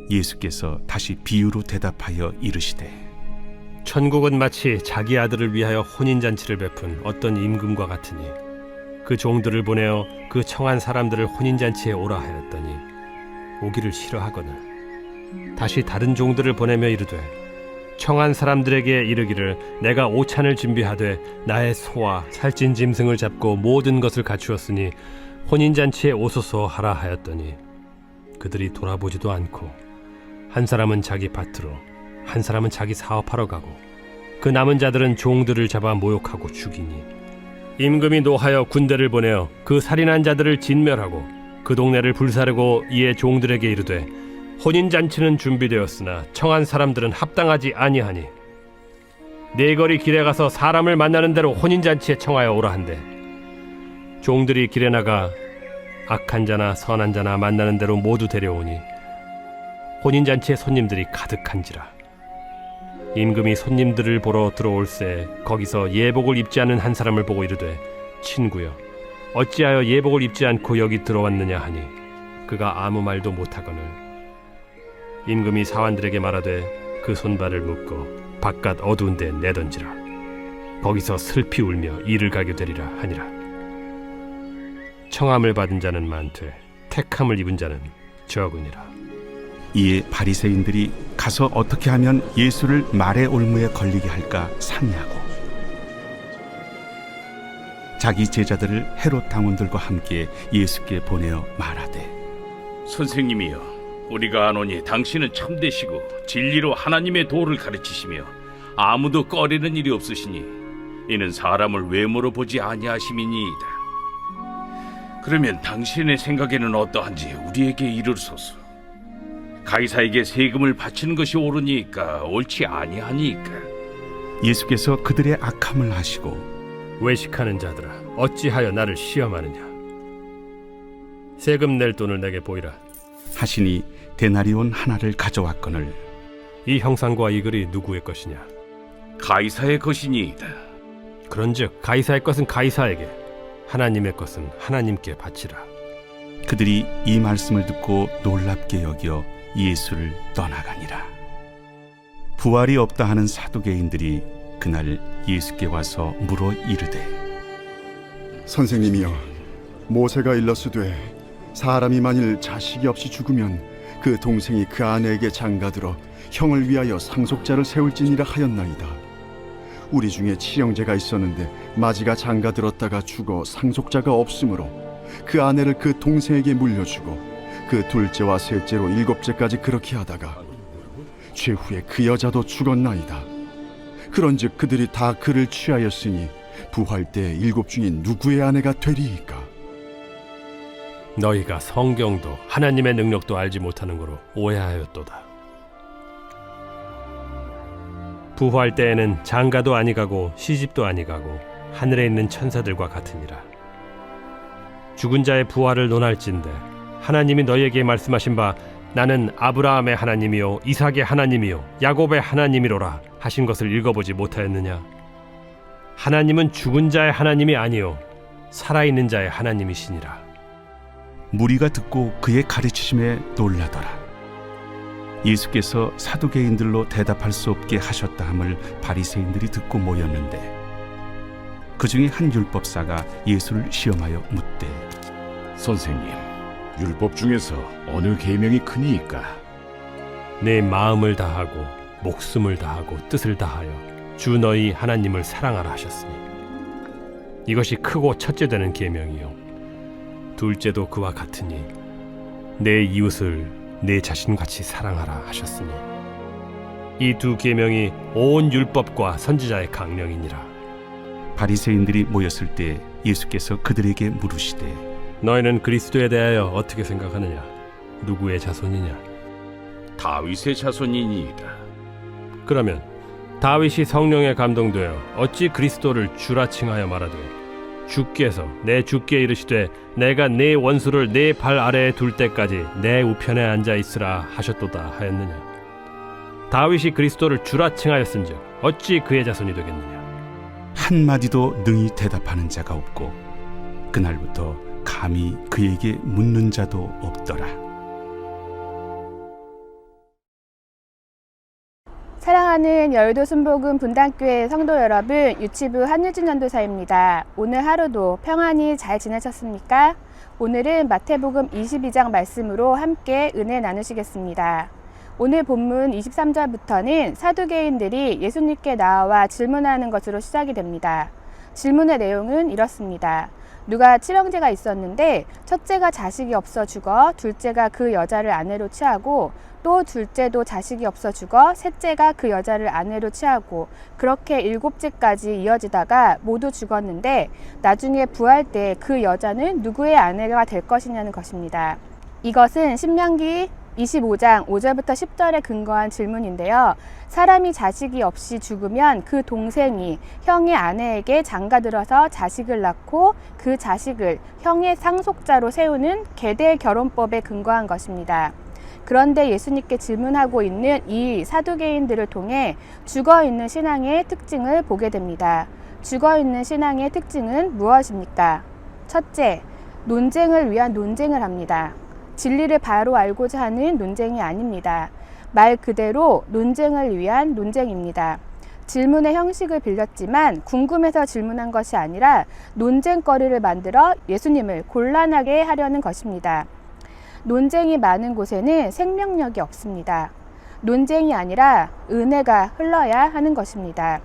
예수께서 다시 비유로 대답하여 이르시되 천국은 마치 자기 아들을 위하여 혼인잔치를 베푼 어떤 임금과 같으니 그 종들을 보내어 그 청한 사람들을 혼인잔치에 오라 하였더니 오기를 싫어하거늘 다시 다른 종들을 보내며 이르되 청한 사람들에게 이르기를 내가 오찬을 준비하되 나의 소와 살찐 짐승을 잡고 모든 것을 갖추었으니 혼인잔치에 오소서 하라 하였더니 그들이 돌아보지도 않고 한 사람은 자기 밭으로 한 사람은 자기 사업하러 가고 그 남은 자들은 종들을 잡아 모욕하고 죽이니 임금이 노하여 군대를 보내어 그 살인한 자들을 진멸하고 그 동네를 불사르고 이에 종들에게 이르되 혼인잔치는 준비되었으나 청한 사람들은 합당하지 아니하니 네 거리 길에 가서 사람을 만나는 대로 혼인잔치에 청하여 오라 한대 종들이 길에 나가 악한 자나 선한 자나 만나는 대로 모두 데려오니 혼인잔치에 손님들이 가득한지라 임금이 손님들을 보러 들어올새 거기서 예복을 입지 않은 한 사람을 보고 이르되 친구여 어찌하여 예복을 입지 않고 여기 들어왔느냐 하니 그가 아무 말도 못하거늘 임금이 사환들에게 말하되 그 손발을 묶고 바깥 어두운 데 내던지라 거기서 슬피 울며 이를 가게 되리라 하니라. 청함을 받은 자는 많되 택함을 입은 자는 적으니라. 이에 바리새인들이 가서 어떻게 하면 예수를 말의 올무에 걸리게 할까 상의하고 자기 제자들을 헤롯 당원들과 함께 예수께 보내어 말하되 선생님이여 우리가 아노니 당신은 참되시고 진리로 하나님의 도를 가르치시며 아무도 꺼리는 일이 없으시니 이는 사람을 외모로 보지 아니하심이니이다. 그러면 당신의 생각에는 어떠한지 우리에게 이르소서. 가이사에게 세금을 바치는 것이 옳으니까 옳지 아니하니까. 예수께서 그들의 악함을 아시고 외식하는 자들아 어찌하여 나를 시험하느냐 세금 낼 돈을 내게 보이라 하시니 데나리온 하나를 가져왔거늘 이 형상과 이 글이 누구의 것이냐 가이사의 것이니이다. 그런즉 가이사의 것은 가이사에게 하나님의 것은 하나님께 바치라. 그들이 이 말씀을 듣고 놀랍게 여겨 예수를 떠나가니라. 부활이 없다 하는 사두개인들이 그날 예수께 와서 물어 이르되 선생님이여 모세가 일렀으되 사람이 만일 자식이 없이 죽으면 그 동생이 그 아내에게 장가들어 형을 위하여 상속자를 세울지니라 하였나이다. 우리 중에 친형제가 있었는데 마지가 장가들었다가 죽어 상속자가 없으므로 그 아내를 그 동생에게 물려주고 그 둘째와 셋째로 7째까지 그렇게 하다가 최후에 그 여자도 죽었나이다. 그런즉 그들이 다 그를 취하였으니 부활 때 7 중에 누구의 아내가 되리이까? 너희가 성경도 하나님의 능력도 알지 못하는 거로 오해하였도다. 부활 때에는 장가도 아니가고 시집도 아니가고 하늘에 있는 천사들과 같으니라. 죽은 자의 부활을 논할진대 하나님이 너희에게 말씀하신 바 나는 아브라함의 하나님이요 이삭의 하나님이요 야곱의 하나님이로라 하신 것을 읽어보지 못하였느냐. 하나님은 죽은 자의 하나님이 아니요 살아있는 자의 하나님이시니라. 무리가 듣고 그의 가르치심에 놀라더라. 예수께서 사두개인들로 대답할 수 없게 하셨다 함을 바리새인들이 듣고 모였는데 그 중에 한 율법사가 예수를 시험하여 묻되 선생님, 율법 중에서 어느 계명이 크니이까? 내 마음을 다하고 목숨을 다하고 뜻을 다하여 주 너희 하나님을 사랑하라 하셨으니 이것이 크고 첫째 되는 계명이요 둘째도 그와 같으니 내 이웃을 내 자신같이 사랑하라 하셨으니 이 두 계명이 온 율법과 선지자의 강령이니라. 바리새인들이 모였을 때 예수께서 그들에게 물으시되 너희는 그리스도에 대하여 어떻게 생각하느냐? 누구의 자손이냐? 다윗의 자손이니이다. 그러면 다윗이 성령에 감동되어 어찌 그리스도를 주라 칭하여 말하되 주께서 내 주께 이르시되 내가 네 원수를 네 발 아래에 둘 때까지 내 우편에 앉아 있으라 하셨도다 하였느냐. 다윗이 그리스도를 주라 칭하였은즉 어찌 그의 자손이 되겠느냐. 한마디도 능히 대답하는 자가 없고 그날부터 감히 그에게 묻는 자도 없더라. 사랑하는 여의도 순복음 분당교회 성도 여러분, 유치부 한유진 전도사입니다. 오늘 하루도 평안히 잘 지내셨습니까? 오늘은 마태복음 22장 말씀으로 함께 은혜 나누시겠습니다. 오늘 본문 23절부터는 사두개인들이 예수님께 나와 질문하는 것으로 시작이 됩니다. 질문의 내용은 이렇습니다. 누가 칠형제가 있었는데 첫째가 자식이 없어 죽어 둘째가 그 여자를 아내로 취하고 또 둘째도 자식이 없어 죽어 셋째가 그 여자를 아내로 취하고 그렇게 일곱째까지 이어지다가 모두 죽었는데 나중에 부활 때 그 여자는 누구의 아내가 될 것이냐는 것입니다. 이것은 신명기 25장 5절부터 10절에 근거한 질문인데요. 사람이 자식이 없이 죽으면 그 동생이 형의 아내에게 장가들어서 자식을 낳고 그 자식을 형의 상속자로 세우는 계대 결혼법에 근거한 것입니다. 그런데 예수님께 질문하고 있는 이 사두개인들을 통해 죽어있는 신앙의 특징을 보게 됩니다. 죽어있는 신앙의 특징은 무엇입니까? 첫째, 논쟁을 위한 논쟁을 합니다. 진리를 바로 알고자 하는 논쟁이 아닙니다. 말 그대로 논쟁을 위한 논쟁입니다. 질문의 형식을 빌렸지만 궁금해서 질문한 것이 아니라 논쟁거리를 만들어 예수님을 곤란하게 하려는 것입니다. 논쟁이 많은 곳에는 생명력이 없습니다. 논쟁이 아니라 은혜가 흘러야 하는 것입니다.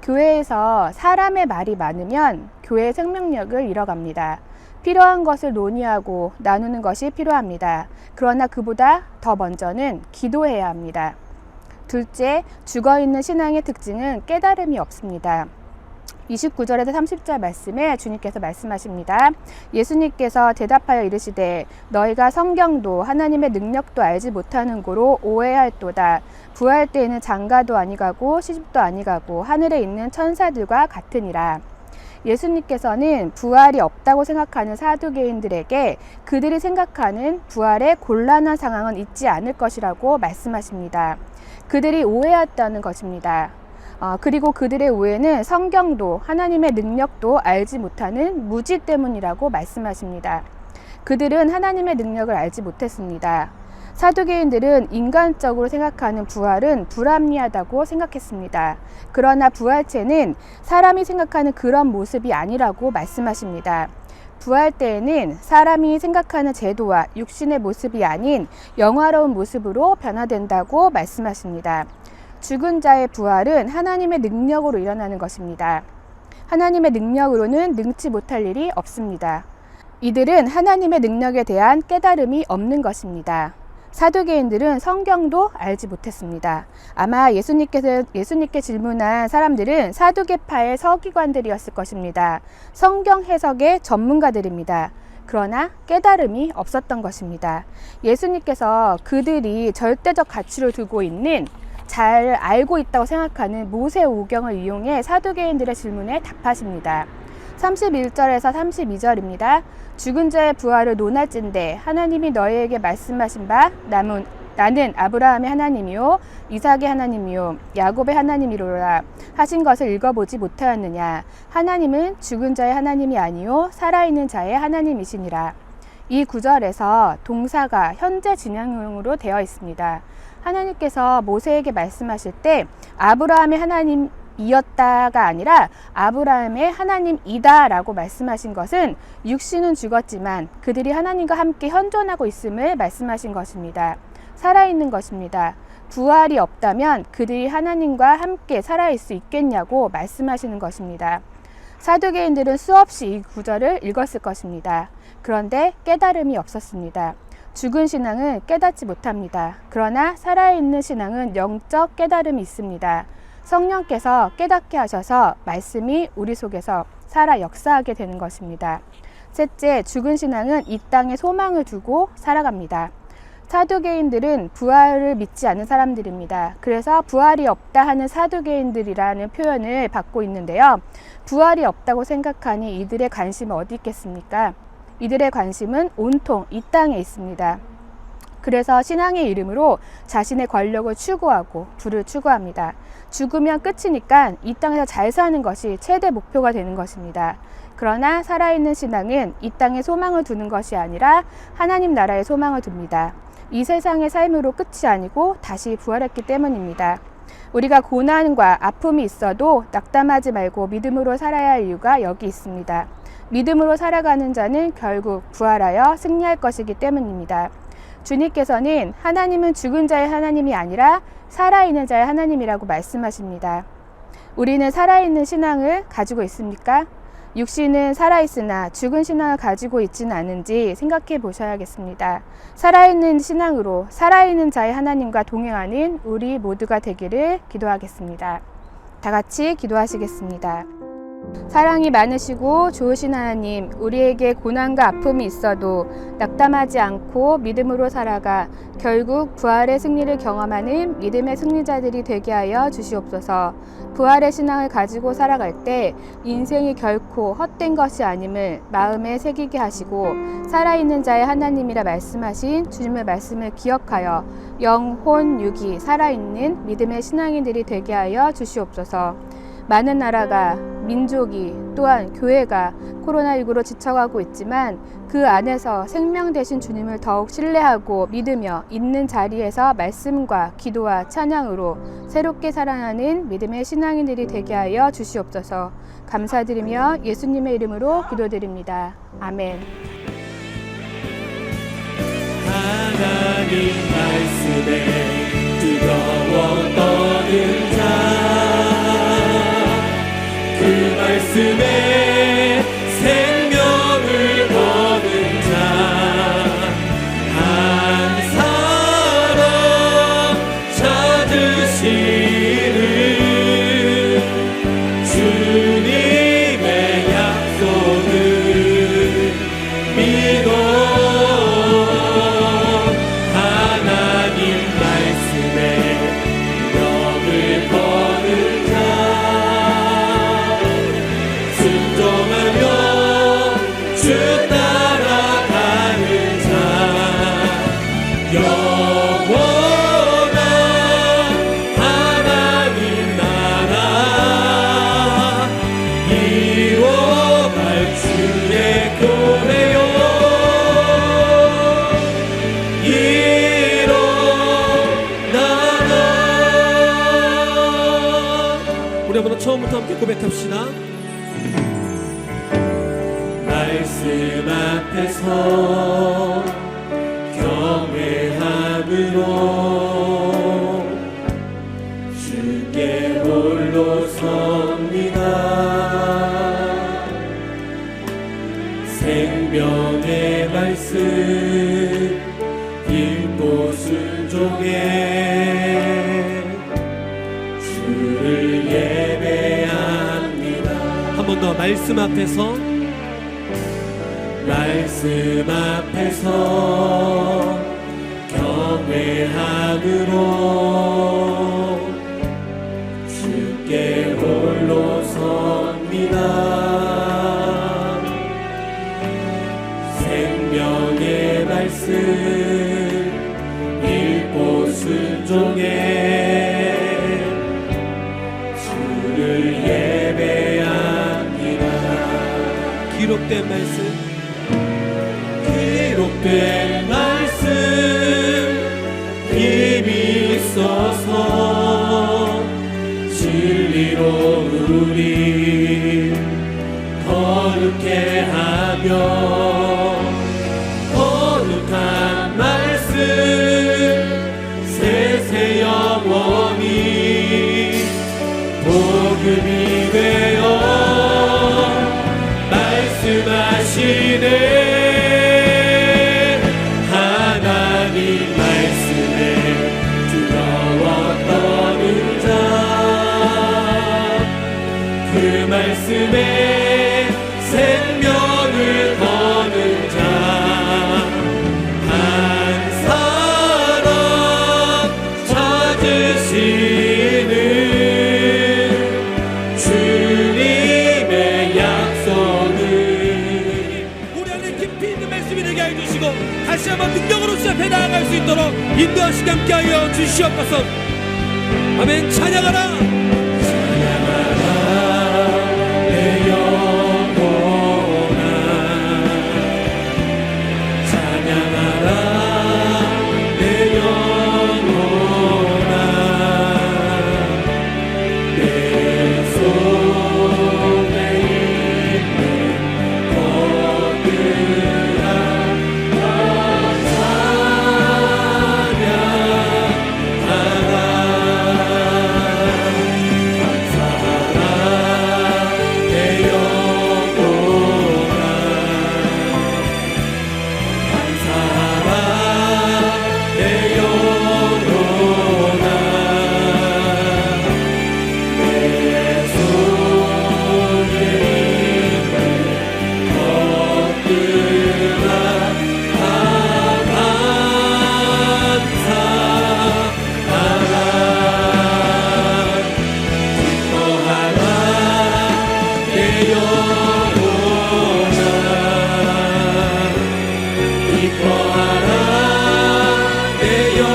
교회에서 사람의 말이 많으면 교회의 생명력을 잃어갑니다. 필요한 것을 논의하고 나누는 것이 필요합니다. 그러나 그보다 더 먼저는 기도해야 합니다. 둘째, 죽어있는 신앙의 특징은 깨달음이 없습니다. 29절에서 30절 말씀에 주님께서 말씀하십니다. 예수님께서 대답하여 이르시되 너희가 성경도 하나님의 능력도 알지 못하는 고로 오해할도다. 부활 때에는 장가도 아니가고 시집도 아니가고 하늘에 있는 천사들과 같으니라. 예수님께서는 부활이 없다고 생각하는 사두개인들에게 그들이 생각하는 부활의 곤란한 상황은 있지 않을 것이라고 말씀하십니다. 그들이 오해했다는 것입니다. 그리고 그들의 오해는 성경도 하나님의 능력도 알지 못하는 무지 때문이라고 말씀하십니다. 그들은 하나님의 능력을 알지 못했습니다. 사두개인들은 인간적으로 생각하는 부활은 불합리하다고 생각했습니다. 그러나 부활체는 사람이 생각하는 그런 모습이 아니라고 말씀하십니다. 부활 때에는 사람이 생각하는 제도와 육신의 모습이 아닌 영화로운 모습으로 변화된다고 말씀하십니다. 죽은 자의 부활은 하나님의 능력으로 일어나는 것입니다. 하나님의 능력으로는 능치 못할 일이 없습니다. 이들은 하나님의 능력에 대한 깨달음이 없는 것입니다. 사두개인들은 성경도 알지 못했습니다. 아마 예수님께 질문한 사람들은 사두개파의 서기관들이었을 것입니다. 성경 해석의 전문가들입니다. 그러나 깨달음이 없었던 것입니다. 예수님께서 그들이 절대적 가치를 두고 있는 잘 알고 있다고 생각하는 모세오경을 이용해 사두개인들의 질문에 답하십니다. 31절에서 32절입니다. 죽은 자의 부활을 논할진대 하나님이 너희에게 말씀하신 바 나는 아브라함의 하나님이요 이삭의 하나님이요 야곱의 하나님이로라 하신 것을 읽어보지 못하였느냐. 하나님은 죽은 자의 하나님이 아니요 살아있는 자의 하나님이시니라. 이 구절에서 동사가 현재 진행형으로 되어 있습니다. 하나님께서 모세에게 말씀하실 때 아브라함의 하나님이었다가 아니라 아브라함의 하나님이다 라고 말씀하신 것은 육신은 죽었지만 그들이 하나님과 함께 현존하고 있음을 말씀하신 것입니다. 살아있는 것입니다. 부활이 없다면 그들이 하나님과 함께 살아있을 수 있겠냐고 말씀하시는 것입니다. 사두개인들은 수없이 이 구절을 읽었을 것입니다. 그런데 깨달음이 없었습니다. 죽은 신앙은 깨닫지 못합니다. 그러나 살아있는 신앙은 영적 깨달음이 있습니다. 성령께서 깨닫게 하셔서 말씀이 우리 속에서 살아 역사하게 되는 것입니다. 셋째, 죽은 신앙은 이 땅에 소망을 두고 살아갑니다. 사두개인들은 부활을 믿지 않는 사람들입니다. 그래서 부활이 없다 하는 사두개인들이라는 표현을 받고 있는데요. 부활이 없다고 생각하니 이들의 관심은 어디 있겠습니까? 이들의 관심은 온통 이 땅에 있습니다. 그래서 신앙의 이름으로 자신의 권력을 추구하고 부를 추구합니다. 죽으면 끝이니까 이 땅에서 잘 사는 것이 최대 목표가 되는 것입니다. 그러나 살아있는 신앙은 이 땅에 소망을 두는 것이 아니라 하나님 나라에 소망을 둡니다. 이 세상의 삶으로 끝이 아니고 다시 부활했기 때문입니다. 우리가 고난과 아픔이 있어도 낙담하지 말고 믿음으로 살아야 할 이유가 여기 있습니다. 믿음으로 살아가는 자는 결국 부활하여 승리할 것이기 때문입니다. 주님께서는 하나님은 죽은 자의 하나님이 아니라 살아있는 자의 하나님이라고 말씀하십니다. 우리는 살아있는 신앙을 가지고 있습니까? 육신은 살아있으나 죽은 신앙을 가지고 있지는 않은지 생각해 보셔야겠습니다. 살아있는 신앙으로 살아있는 자의 하나님과 동행하는 우리 모두가 되기를 기도하겠습니다. 다 같이 기도하시겠습니다. 사랑이 많으시고 좋으신 하나님, 우리에게 고난과 아픔이 있어도 낙담하지 않고 믿음으로 살아가 결국 부활의 승리를 경험하는 믿음의 승리자들이 되게 하여 주시옵소서. 부활의 신앙을 가지고 살아갈 때 인생이 결코 헛된 것이 아님을 마음에 새기게 하시고 살아있는 자의 하나님이라 말씀하신 주님의 말씀을 기억하여 영혼 육이 살아있는 믿음의 신앙인들이 되게 하여 주시옵소서. 많은 나라가 민족이 또한 교회가 코로나19로 지쳐가고 있지만 그 안에서 생명 되신 주님을 더욱 신뢰하고 믿으며 있는 자리에서 말씀과 기도와 찬양으로 새롭게 살아나는 믿음의 신앙인들이 되게 하여 주시옵소서. 감사드리며 예수님의 이름으로 기도드립니다. 아멘. 하나님 말씀에 뜨거워 떠는 자, 그 말씀에 생명을 거는 자, 한 사람 찾으시는 주님의 약속을 믿어 하나님 말씀에 명을 거는 자, 순종하며 주 따라가는 자, 영원한 하나님 나라 이뤄갈 주의 교회요 일어나라. 우리 한번 처음부터 함께 고백합시다. 말씀 앞에서 경외함으로 주께 홀로 섭니다. 생명의 말씀 읽고 순종해 주를 예배합니다. 한 번 더 말씀 앞에서 경외함으로 주께 홀로 섭니다. 생명의 말씀 읽고 순종해 주를 예배합니다. 기록된 말씀 힘이 있어서 진리로 우리 거룩해 하며 거룩한 말씀 세세 영원히 복음이 되어 말씀하시네. 말씀에 생명을 거는 자, 한 사람 찾으시는 주님의 약속을 우리 안에 깊이 있는 말씀이 되게 해주시고 다시 한번 능력으로 주 앞에 나아갈 수 있도록 인도하시게 함께하여 주시옵소서. 아멘. 찬양하라. 내